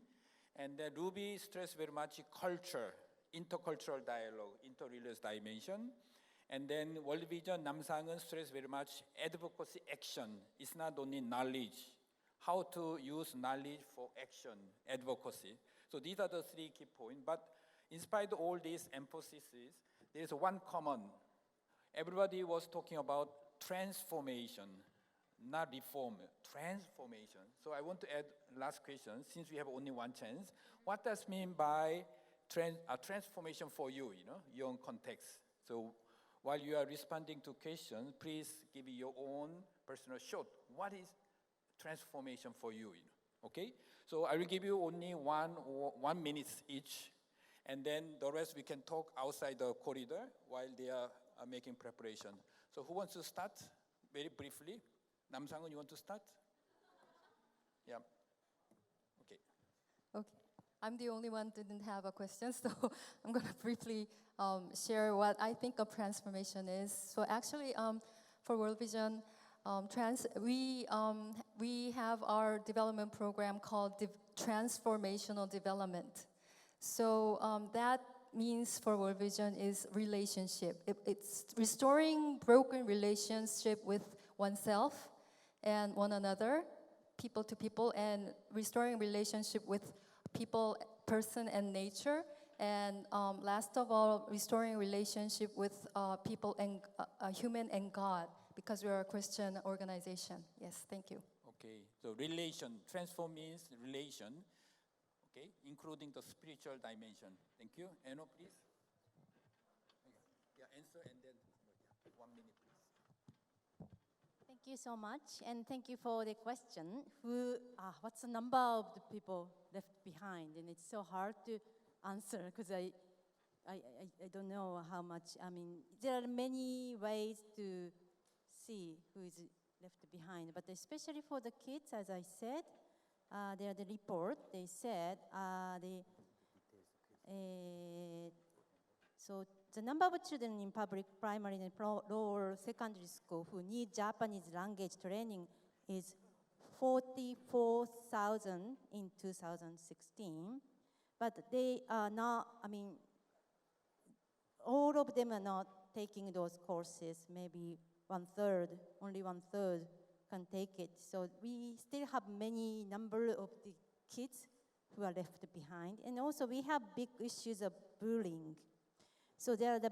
And then Ruby stress very much culture, intercultural dialogue, interreligious dimension. And then World Vision, Namsangan stress very much advocacy action. It's not only knowledge, how to use knowledge for action, advocacy. So these are the three key points. But in spite of all these emphases, there is one common. Everybody was talking about transformation, not reform, transformation. So I want to add last question, since we have only one chance. What does it mean by transformation for you, your own context? So while you are responding to questions, please give your own personal shot. What is transformation for you? Okay? So I will give you only 1 minute each, and then the rest we can talk outside the corridor while they are making preparation. So who wants to start? Very briefly. Namsangun, you want to start? Yeah. Okay. Okay. I'm the only one who didn't have a question, so I'm going to briefly share what I think of transformation is. So actually, for World Vision, we have our development program called Transformational Development. So that means for World Vision is relationship. It's restoring broken relationship with oneself and one another, people to people, and restoring relationship with people, person, and nature. And last of all, restoring relationship with people and human and God, because we are a Christian organization. Yes, thank you. Okay, so relation, transform means relation, okay, including the spiritual dimension. Thank you. Eno, please. Yeah, answer and then 1 minute, please. Thank you so much, and thank you for the question. What's the number of the people left behind? And it's so hard to answer because I don't know how much. I mean, there are many ways to see who is left behind, but especially for the kids, as I said, there the report, they said so the number of children in public primary and lower secondary school who need Japanese language training is 44,000 in 2016, but they are not, I mean, all of them are not taking those courses, maybe only one third can take it. So we still have many number of the kids who are left behind. And also we have big issues of bullying. So there are the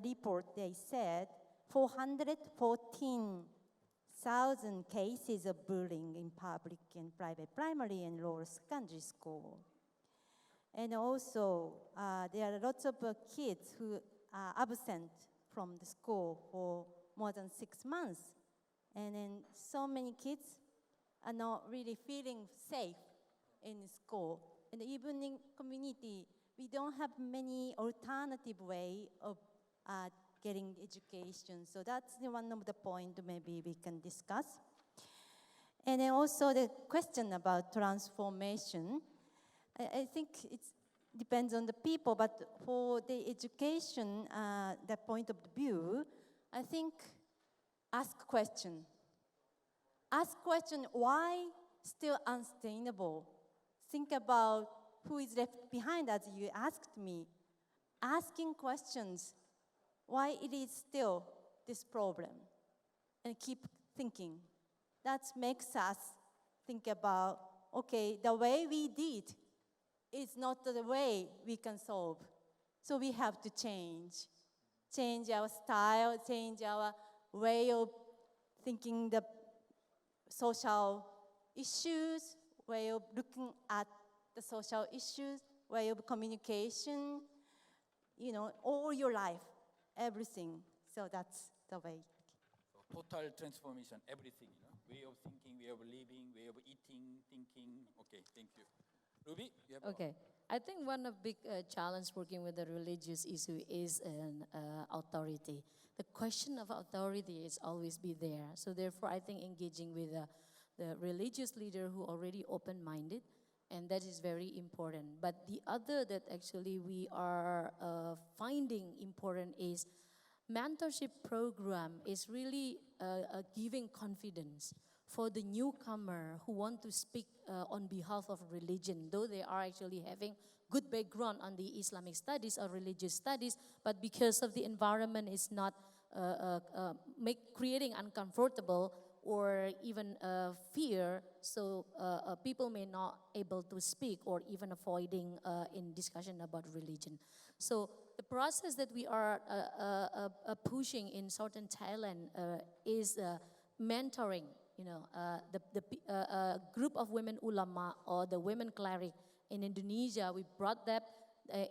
report, they said 414,000 cases of bullying in public and private primary and lower secondary school. And also there are lots of kids who are absent from the school for more than 6 months. And then so many kids are not really feeling safe in school. And even in community, we don't have many alternative way of getting education. So that's one of the points maybe we can discuss. And then also the question about transformation. I think it depends on the people, but for the education, the point of view, I think ask question. Ask question, why still unsustainable? Think about who is left behind, as you asked me. Asking questions, why it is still this problem, and keep thinking. That makes us think about, okay, the way we did is not the way we can solve. So we have to change our style, change our way of thinking the social issues, way of looking at the social issues, way of communication, all your life, everything. So that's the way. Total transformation, everything, way of thinking, way of living, way of eating, thinking. Okay, thank you. Ruby, you have Okay. I think one of big challenge working with the religious issue is an authority. The question of authority is always be there. So therefore, I think engaging with the religious leader who already open-minded, and that is very important. But the other that actually we are finding important is mentorship program is really giving confidence for the newcomer who want to speak on behalf of religion, though they are actually having good background on the Islamic studies or religious studies, but because of the environment is not creating uncomfortable or even fear, so people may not able to speak or even avoiding in discussion about religion. So the process that we are pushing in Southern Thailand is mentoring. The group of women ulama or the women cleric in Indonesia, we brought that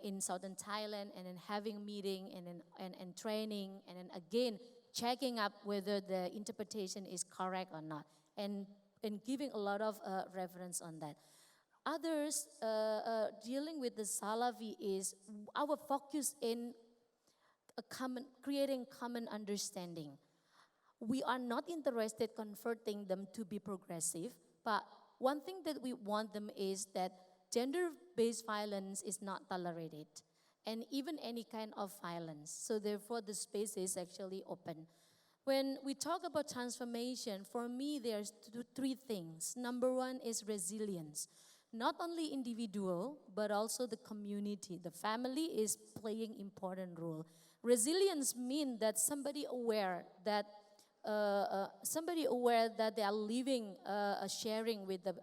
in Southern Thailand, and then having meeting and training, and then again checking up whether the interpretation is correct or not, and giving a lot of reference on that. Others dealing with the Salafi is our focus in creating common understanding. We are not interested converting them to be progressive, but one thing that we want them is that gender-based violence is not tolerated, and even any kind of violence. So therefore, the space is actually open. When we talk about transformation, for me, there's three things. Number one is resilience. Not only individual, but also the community. The family is playing important role. Resilience means that somebody aware that they are living, sharing with the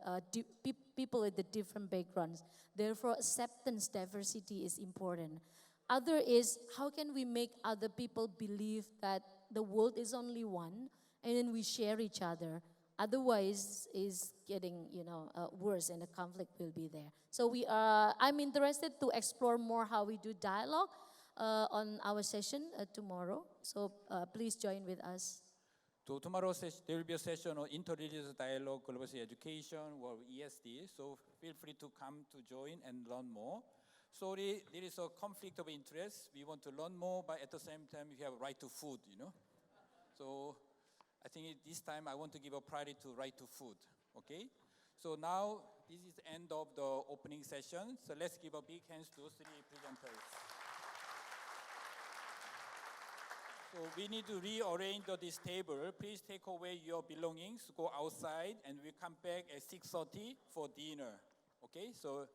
people with the different backgrounds. Therefore, acceptance, diversity is important. Other is, how can we make other people believe that the world is only one, and then we share each other. Otherwise, is getting worse, and the conflict will be there. So I'm interested to explore more how we do dialogue on our session tomorrow. So please join with us. So tomorrow there will be a session on interreligious dialogue, global education, or ESD. So feel free to come to join and learn more. Sorry, there is a conflict of interest. We want to learn more, but at the same time, we have right to food, So I think this time I want to give a priority to right to food, okay? So now this is the end of the opening session. So let's give a big hands to three presenters. So we need to rearrange this table. Please take away your belongings, go outside, and we'll come back at 6:30 for dinner, okay? So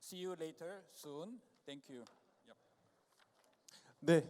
see you later soon. Thank you. Yep. 네,